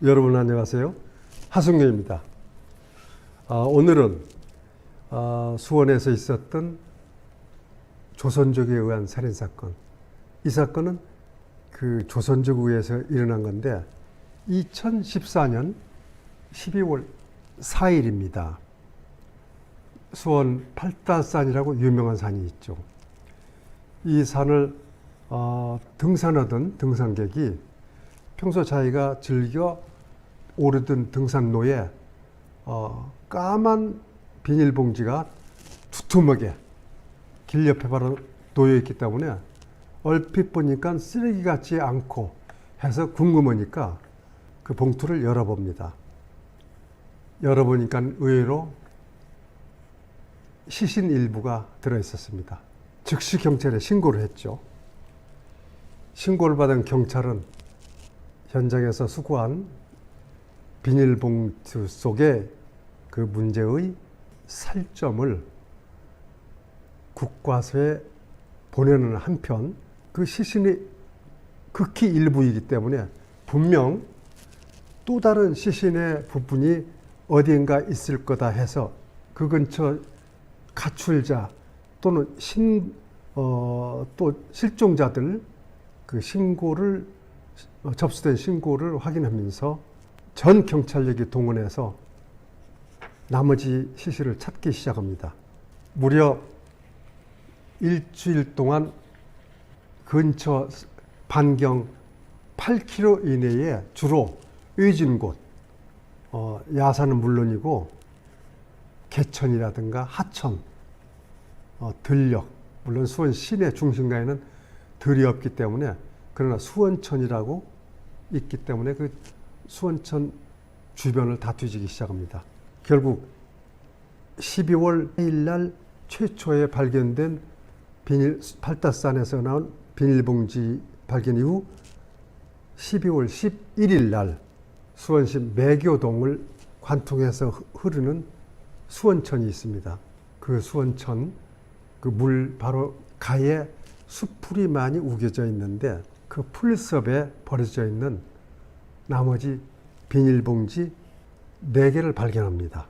여러분 안녕하세요. 하승룡입니다. 오늘은 수원에서 있었던 조선족에 의한 살인사건. 이 사건은 그 조선족에 의해서 일어난 건데 2014년 12월 4일입니다. 수원 팔다산이라고 유명한 산이 있죠. 이 산을 등산하던 등산객이 평소 자기가 즐겨 오르던 등산로에 까만 비닐봉지가 두툼하게 길 옆에 바로 놓여 있기 때문에 얼핏 보니까 쓰레기 같지 않고 해서 궁금하니까 그 봉투를 열어봅니다. 열어보니까 의외로 시신 일부가 들어있었습니다. 즉시 경찰에 신고를 했죠. 신고를 받은 경찰은 현장에서 수거한 비닐봉투 속에 그 문제의 살점을 국과서에 보내는 한편 그 시신이 극히 일부이기 때문에 분명 또 다른 시신의 부분이 어디인가 있을 거다 해서 그 근처 가출자 또는 또 실종자들 그 신고를 접수된 신고를 확인하면서 전 경찰력이 동원해서 나머지 시신을 찾기 시작합니다. 무려 일주일 동안 근처 반경 8km 이내에 주로 의진 곳, 야산은 물론이고 개천이라든가 하천, 들녘, 물론 수원 시내 중심가에는 들이 없기 때문에 그러나 수원천이라고 있기 때문에 그 수원천 주변을 다 뒤지기 시작합니다. 결국 12월 1일 날 최초에 발견된 팔다산에서 나온 비닐봉지 발견 이후 12월 11일 날 수원시 매교동을 관통해서 흐르는 수원천이 있습니다. 그 수원천, 그 물 바로 가에 숲풀이 많이 우겨져 있는데 그 풀섭에 버려져 있는 나머지 비닐봉지 4개를 발견합니다.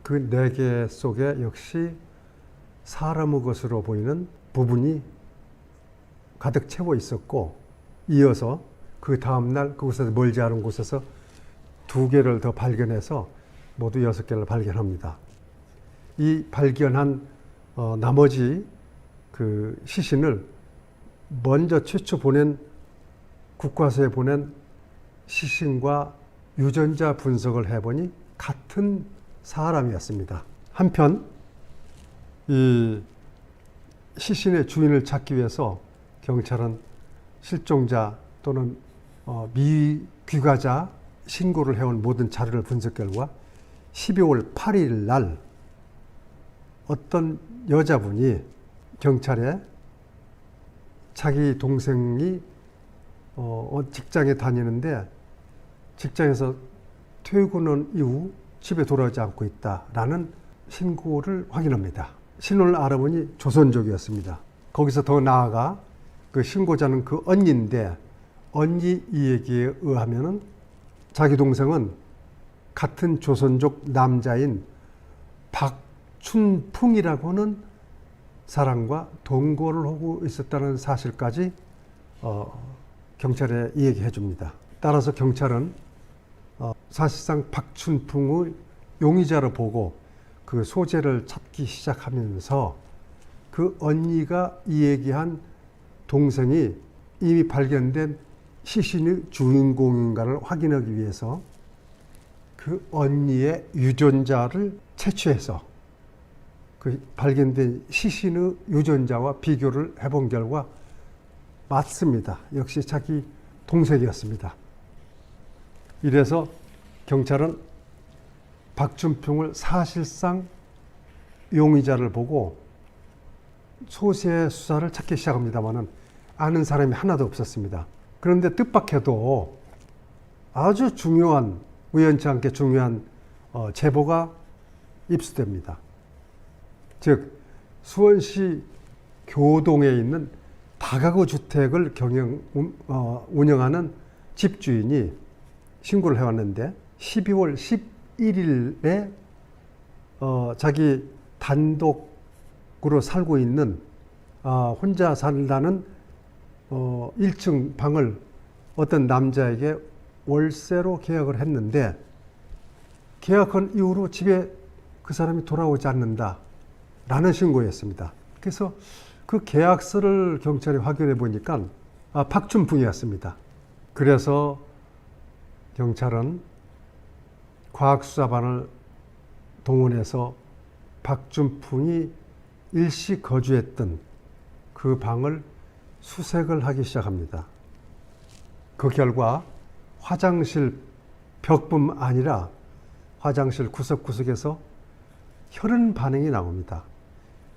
그 4개 속에 역시 사람의 것으로 보이는 부분이 가득 채워 있었고, 이어서 그 다음날 그곳에서 멀지 않은 곳에서 2개를 더 발견해서 모두 6개를 발견합니다. 이 발견한 나머지 그 시신을 먼저 최초 보낸 국과서에 보낸 시신과 유전자 분석을 해보니 같은 사람이었습니다. 한편 이 시신의 주인을 찾기 위해서 경찰은 실종자 또는 미귀가자 신고를 해온 모든 자료를 분석 결과 12월 8일 날 어떤 여자분이 경찰에 자기 동생이 직장에 다니는데 직장에서 퇴근한 이후 집에 돌아오지 않고 있다라는 신고를 확인합니다. 신원을 알아보니 조선족이었습니다. 거기서 더 나아가 그 신고자는 그 언니인데 언니 이 얘기에 의하면은 자기 동생은 같은 조선족 남자인 박춘풍이라고 하는 사람과 동거를 하고 있었다는 사실까지 경찰에 이야기해 줍니다. 따라서 경찰은 사실상 박춘풍의 용의자로 보고 그 소재를 찾기 시작하면서 그 언니가 이야기한 동생이 이미 발견된 시신의 주인공인가를 확인하기 위해서 그 언니의 유전자를 채취해서 그 발견된 시신의 유전자와 비교를 해본 결과 맞습니다. 역시 자기 동생이었습니다. 이래서 경찰은 박춘풍을 사실상 용의자를 보고 소세 수사를 찾기 시작합니다만은 아는 사람이 하나도 없었습니다. 그런데 뜻밖에도 아주 중요한, 우연치 않게 중요한 제보가 입수됩니다. 즉 수원시 교동에 있는 다가구 주택을 운영하는 집주인이 신고를 해왔는데 12월 11일에 자기 단독으로 살고 있는 혼자 살다는 1층 방을 어떤 남자에게 월세로 계약을 했는데 계약한 이후로 집에 그 사람이 돌아오지 않는다 라는 신고였습니다. 그래서 그 계약서를 경찰이 확인해 보니까 박춘풍이었습니다. 그래서 경찰은 과학수사반을 동원해서 박춘풍이 일시 거주했던 그 방을 수색을 하기 시작합니다. 그 결과 화장실 벽뿐 아니라 화장실 구석구석에서 혈흔 반응이 나옵니다.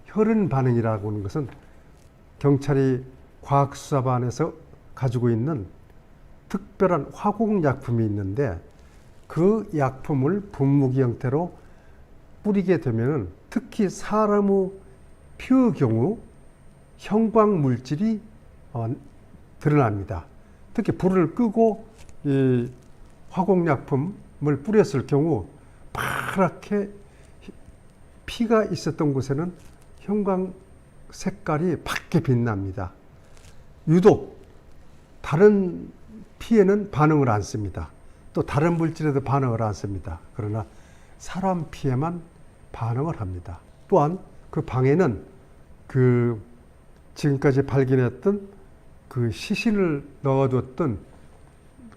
혈흔 반응이라고 하는 것은 경찰이 과학수사반에서 가지고 있는 특별한 화공약품이 있는데 그 약품을 분무기 형태로 뿌리게 되면 특히 사람의 피의 경우 형광물질이 드러납니다. 특히 불을 끄고 이 화공약품을 뿌렸을 경우 파랗게 피가 있었던 곳에는 형광 색깔이 밝게 빛납니다. 유독 다른 피에는 반응을 안 씁니다. 또 다른 물질에도 반응을 안 씁니다. 그러나 사람 피에만 반응을 합니다. 또한 그 방에는 그 지금까지 발견했던 그 시신을 넣어뒀던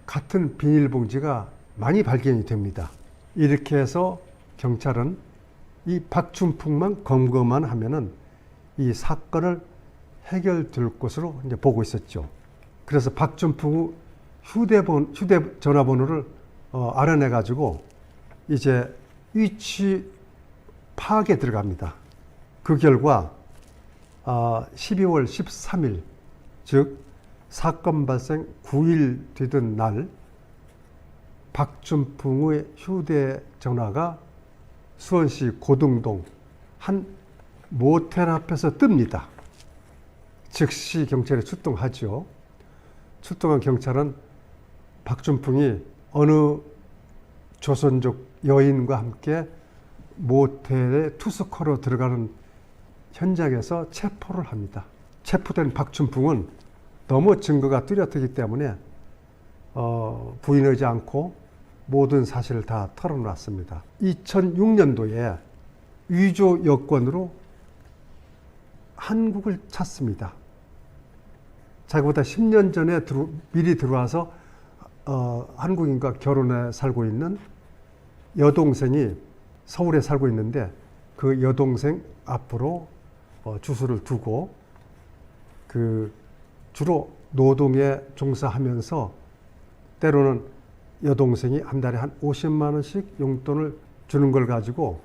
같은 비닐봉지가 많이 발견이 됩니다. 이렇게 해서 경찰은 이 박춘풍만 검거만 하면은 이 사건을 해결될 것으로 이제 보고 있었죠. 그래서 박춘풍의 휴대전화번호를 알아내 가지고 이제 위치 파악에 들어갑니다. 그 결과 12월 13일 즉 사건 발생 9일 되던 날 박춘풍의 휴대전화가 수원시 고등동 한 모텔 앞에서 뜹니다. 즉시 경찰이 출동하죠. 출동한 경찰은 박춘풍이 어느 조선족 여인과 함께 모텔에 투스커로 들어가는 현장에서 체포를 합니다. 체포된 박춘풍은 너무 증거가 뚜렷하기 때문에 부인하지 않고 모든 사실을 다 털어놨습니다. 2006년도에 위조 여권으로 한국을 찾습니다. 자기보다 10년 전에 미리 들어와서 한국인과 결혼해 살고 있는 여동생이 서울에 살고 있는데 그 여동생 앞으로 주소를 두고 그 주로 노동에 종사하면서 때로는 여동생이 한 달에 한 50만 원씩 용돈을 주는 걸 가지고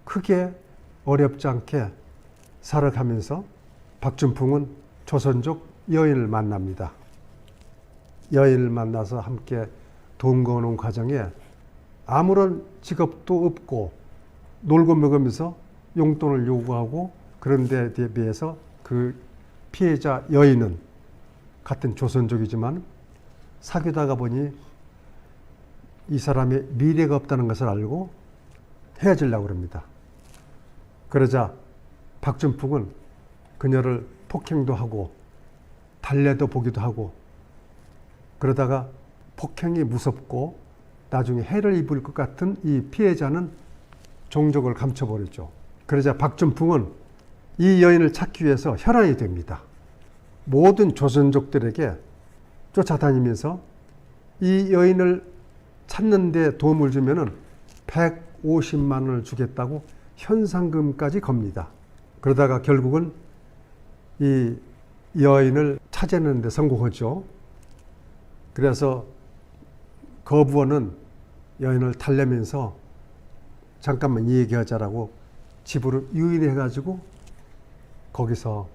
크게 어렵지 않게 살아가면서 박춘풍은 조선족 여인을 만납니다. 여인을 만나서 함께 돈 거는 과정에 아무런 직업도 없고 놀고 먹으면서 용돈을 요구하고 그런 데 비해서 그 피해자 여인은 같은 조선족이지만 사귀다가 보니 이 사람의 미래가 없다는 것을 알고 헤어지려고 합니다. 그러자 박춘풍은 그녀를 폭행도 하고 달래도 보기도 하고 그러다가 폭행이 무섭고 나중에 해를 입을 것 같은 이 피해자는 종족을 감춰버리죠. 그러자 박춘풍은 이 여인을 찾기 위해서 혈안이 됩니다. 모든 조선족들에게 쫓아다니면서 이 여인을 찾는 데 도움을 주면은 150만 원을 주겠다고 현상금까지 겁니다. 그러다가 결국은 이 여인을 찾아내는 데 성공하죠. 그래서 거부원은 여인을 달래면서 잠깐만 얘기하자라고 집으로 유인해가지고 거기서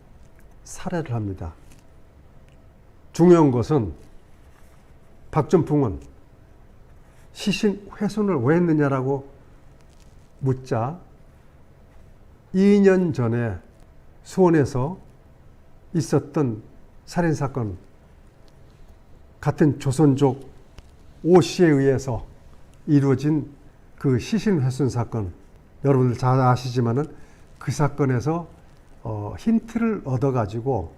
살해를 합니다. 중요한 것은 박춘풍은 시신 훼손을 왜 했느냐라고 묻자 2년 전에 수원에서 있었던 살인사건 같은 조선족 오 씨에 의해서 이루어진 그 시신훼손 사건, 여러분들 잘 아시지만은 그 사건에서 힌트를 얻어가지고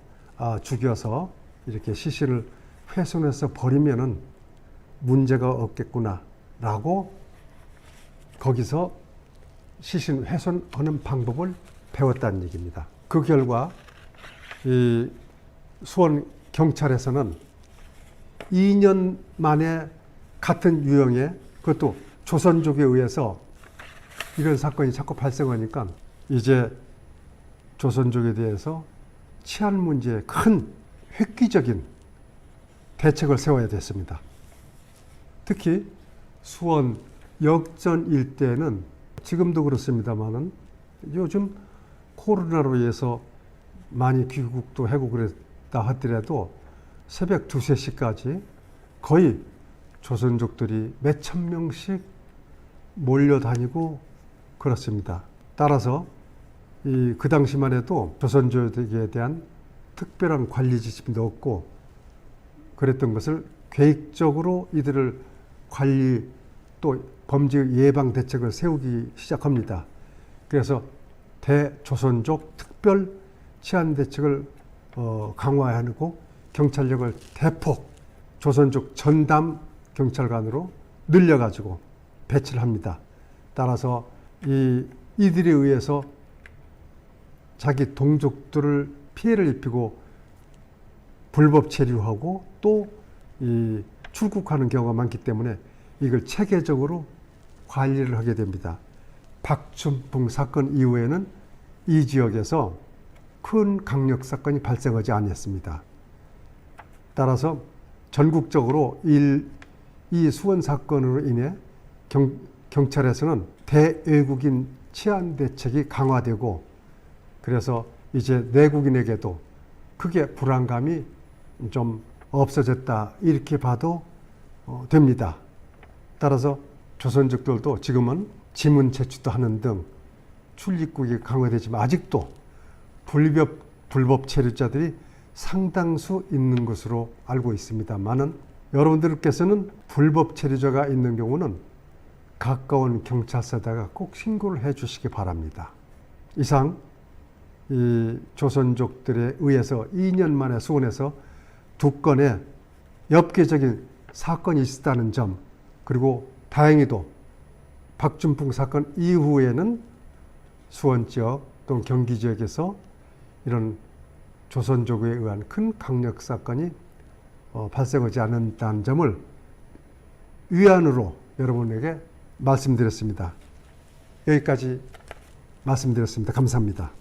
죽여서 이렇게 시신을 훼손해서 버리면은 문제가 없겠구나라고 거기서 시신 훼손하는 방법을 배웠다는 얘기입니다. 그 결과 이 수원 경찰에서는 2년 만에 같은 유형의, 그것도 조선족에 의해서 이런 사건이 자꾸 발생하니까 이제 조선족에 대해서 치안 문제에 큰 획기적인 대책을 세워야 됐습니다. 특히 수원 역전 일대는 지금도 그렇습니다만은 요즘 코로나로 인해서 많이 귀국도 하고 그랬다 하더라도 새벽 2, 3시까지 거의 조선족들이 몇천 명씩 몰려다니고 그렇습니다. 따라서 그 당시만 해도 조선족에 대한 특별한 관리 지침도 없고 그랬던 것을 계획적으로 이들을 관리 또 범죄 예방 대책을 세우기 시작합니다. 그래서 대조선족 특별 치안 대책을 강화하고 경찰력을 대폭 조선족 전담 경찰관으로 늘려가지고 배치를 합니다. 따라서 이들에 의해서 자기 동족들을 피해를 입히고 불법 체류하고 또 출국하는 경우가 많기 때문에 이걸 체계적으로 관리를 하게 됩니다. 박춘풍 사건 이후에는 이 지역에서 큰 강력 사건이 발생하지 않았습니다. 따라서 전국적으로 이 수원 사건으로 인해 경찰에서는 대외국인 치안 대책이 강화되고 그래서 이제 내국인에게도 크게 불안감이 좀 없어졌다 이렇게 봐도 됩니다. 따라서 조선족들도 지금은 지문 제출도 하는 등 출입국이 강화되지만 아직도 불법 체류자들이 상당수 있는 것으로 알고 있습니다만은 여러분들께서는 불법 체류자가 있는 경우는 가까운 경찰서에다가 꼭 신고를 해 주시기 바랍니다. 이상 이 조선족들에 의해서 2년 만에 수원에서 2건의 엽기적인 사건이 있었다는 점, 그리고 다행히도 박춘풍 사건 이후에는 수원 지역 또는 경기 지역에서 이런 조선족에 의한 큰 강력 사건이 발생하지 않는다는 점을 위안으로 여러분에게 말씀드렸습니다. 여기까지 말씀드렸습니다. 감사합니다.